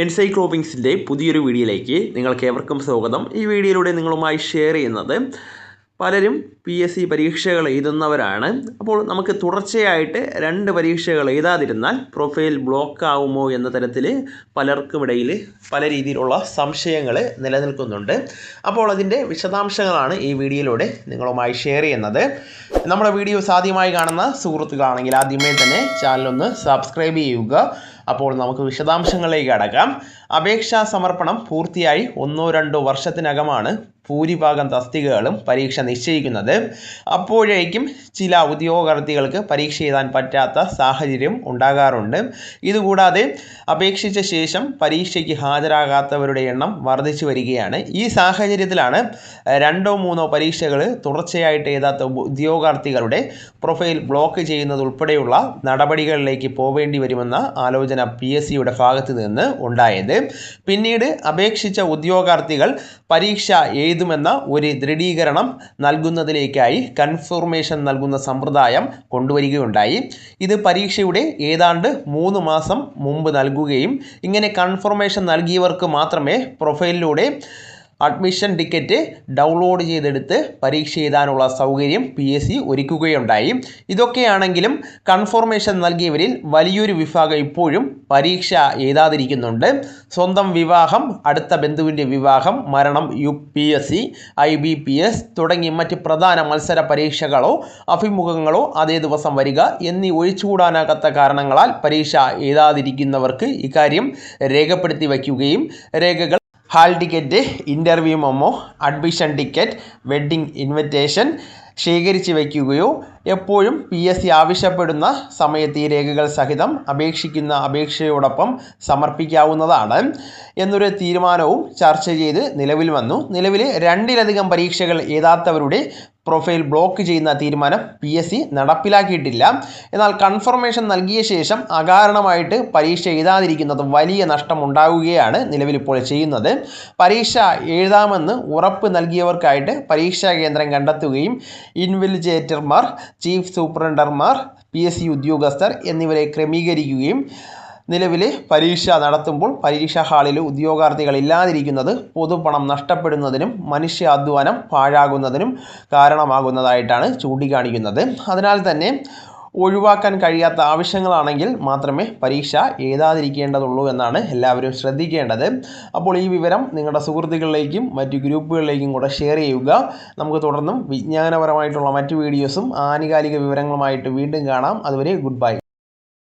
എൻസൈക്ലോപിങ്സിൻ്റെ പുതിയൊരു വീഡിയോയിലേക്ക് നിങ്ങൾക്കേവർക്കും സ്വാഗതം. ഈ വീഡിയോയിലൂടെ നിങ്ങളുമായി ഷെയർ ചെയ്യുന്നത് പലരും PSC പരീക്ഷകൾ എഴുതുന്നവരാണ്. അപ്പോൾ നമുക്ക് തുടർച്ചയായിട്ട് 2 പരീക്ഷകൾ എഴുതാതിരുന്നാൽ പ്രൊഫൈൽ ബ്ലോക്ക് ആവുമോ എന്ന തരത്തിൽ പലർക്കുമിടയിൽ പല രീതിയിലുള്ള സംശയങ്ങൾ നിലനിൽക്കുന്നുണ്ട്. അപ്പോൾ അതിൻ്റെ വിശദാംശങ്ങളാണ് ഈ വീഡിയോയിലൂടെ നിങ്ങളുമായി ഷെയർ ചെയ്യുന്നത്. നമ്മുടെ വീഡിയോസ് ആദ്യമായി കാണുന്ന സുഹൃത്തുക്കളാണെങ്കിൽ ആദ്യമേ തന്നെ ചാനലൊന്ന് സബ്സ്ക്രൈബ് ചെയ്യുക. അപ്പോൾ നമുക്ക് വിശദാംശങ്ങളിലേക്ക് കടക്കാം. അപേക്ഷാ സമർപ്പണം പൂർത്തിയായി 1-2 വർഷത്തിനകമാണ് ഭൂരിഭാഗം തസ്തികകളും പരീക്ഷ നിശ്ചയിക്കുന്നത്. അപ്പോഴേക്കും ചില ഉദ്യോഗാർത്ഥികൾക്ക് പരീക്ഷ എഴുതാൻ പറ്റാത്ത സാഹചര്യം ഉണ്ടാകാറുണ്ട്. ഇതുകൂടാതെ അപേക്ഷിച്ച ശേഷം പരീക്ഷയ്ക്ക് ഹാജരാകാത്തവരുടെ എണ്ണം വർദ്ധിച്ചു വരികയാണ്. ഈ സാഹചര്യത്തിലാണ് 2-3 പരീക്ഷകൾ തുടർച്ചയായിട്ട് എഴുതാത്ത ഉദ്യോഗാർത്ഥികളുടെ പ്രൊഫൈൽ ബ്ലോക്ക് ചെയ്യുന്നതുൾപ്പെടെയുള്ള നടപടികളിലേക്ക് പോവേണ്ടി വരുമെന്ന ആലോചന PSCയുടെ ഭാഗത്ത് നിന്ന് ഉണ്ടായത്. പിന്നീട് അപേക്ഷിച്ച ഉദ്യോഗാർത്ഥികൾ പരീക്ഷ എഴുതുമെന്ന ഒരു ദൃഢീകരണം നൽകുന്നതിലേക്കായി കൺഫർമേഷൻ നൽകുന്ന സമ്പ്രദായം കൊണ്ടുവരികയുണ്ടായി. ഇത് പരീക്ഷയുടെ ഏതാണ്ട് 3 മാസം മുമ്പ് നൽകുകയും ഇങ്ങനെ കൺഫർമേഷൻ നൽകിയവർക്ക് മാത്രമേ പ്രൊഫൈലിലൂടെ അഡ്മിഷൻ ടിക്കറ്റ് ഡൗൺലോഡ് ചെയ്തെടുത്ത് പരീക്ഷ എഴുതാനുള്ള സൗകര്യം PSC ഒരുക്കുകയുണ്ടായി. ഇതൊക്കെയാണെങ്കിലും കൺഫർമേഷൻ നൽകിയവരിൽ വലിയൊരു വിഭാഗം ഇപ്പോഴും പരീക്ഷ എഴുതാതിരിക്കുന്നുണ്ട്. സ്വന്തം വിവാഹം, അടുത്ത ബന്ധുവിൻ്റെ വിവാഹം, മരണം, UPSC, IBPS തുടങ്ങി മറ്റ് പ്രധാന മത്സര പരീക്ഷകളോ അഭിമുഖങ്ങളോ അതേ ദിവസം വരിക എന്നീ ഒഴിച്ചുകൂടാനാകാത്ത കാരണങ്ങളാൽ പരീക്ഷ എഴുതാതിരിക്കുന്നവർക്ക് ഇക്കാര്യം രേഖപ്പെടുത്തി വയ്ക്കുകയും രേഖകൾ hall ticket, interview memo, admission ticket, wedding invitation ശേഖരിച്ച് വയ്ക്കുകയോ എപ്പോഴും PSC ആവശ്യപ്പെടുന്ന സമയത്ത് ഈ രേഖകൾ സഹിതം അപേക്ഷിക്കുന്ന അപേക്ഷയോടൊപ്പം സമർപ്പിക്കാവുന്നതാണ് എന്നൊരു തീരുമാനവും ചർച്ച ചെയ്ത് നിലവിൽ വന്നു. നിലവിൽ 2-ലധികം പരീക്ഷകൾ എഴുതാത്തവരുടെ പ്രൊഫൈൽ ബ്ലോക്ക് ചെയ്യുന്ന തീരുമാനം PSC നടപ്പിലാക്കിയിട്ടില്ല. എന്നാൽ കൺഫർമേഷൻ നൽകിയ ശേഷം അകാരണമായിട്ട് പരീക്ഷ എഴുതാതിരിക്കുന്നത് വലിയ നഷ്ടം ഉണ്ടാവുകയാണ് നിലവിലിപ്പോൾ ചെയ്യുന്നത്. പരീക്ഷ എഴുതാമെന്ന് ഉറപ്പ് നൽകിയവർക്കായിട്ട് പരീക്ഷാ കേന്ദ്രം കണ്ടെത്തുകയും ഇൻവിജിലേറ്റർമാർ, ചീഫ് സൂപ്രണ്ടർമാർ, PSC ഉദ്യോഗസ്ഥർ എന്നിവരെ ക്രമീകരിക്കുകയും നിലവിൽ പരീക്ഷ നടത്തുമ്പോൾ പരീക്ഷാ ഹാളിൽ ഉദ്യോഗാർത്ഥികൾ ഇല്ലാതിരിക്കുന്നത് പൊതുപണം നഷ്ടപ്പെടുന്നതിനും മനുഷ്യാധ്വാനം പാഴാകുന്നതിനും കാരണമാകുന്നതായിട്ടാണ് ചൂണ്ടിക്കാണിക്കുന്നത്. അതിനാൽ തന്നെ ഒഴിവാക്കാൻ കഴിയാത്ത ആവശ്യങ്ങളാണെങ്കിൽ മാത്രമേ പരീക്ഷ എഴുതാതിരിക്കേണ്ടതുള്ളൂ എന്നാണ് എല്ലാവരും ശ്രദ്ധിക്കേണ്ടത്. അപ്പോൾ ഈ വിവരം നിങ്ങളുടെ സുഹൃത്തുക്കളിലേക്കും മറ്റു ഗ്രൂപ്പുകളിലേക്കും കൂടെ ഷെയർ ചെയ്യുക. നമുക്ക് തുടർന്നും വിജ്ഞാനപരമായിട്ടുള്ള മറ്റു വീഡിയോസും ആനുകാലിക വിവരങ്ങളുമായിട്ട് വീണ്ടും കാണാം. അതുവരെ ഗുഡ് ബൈ.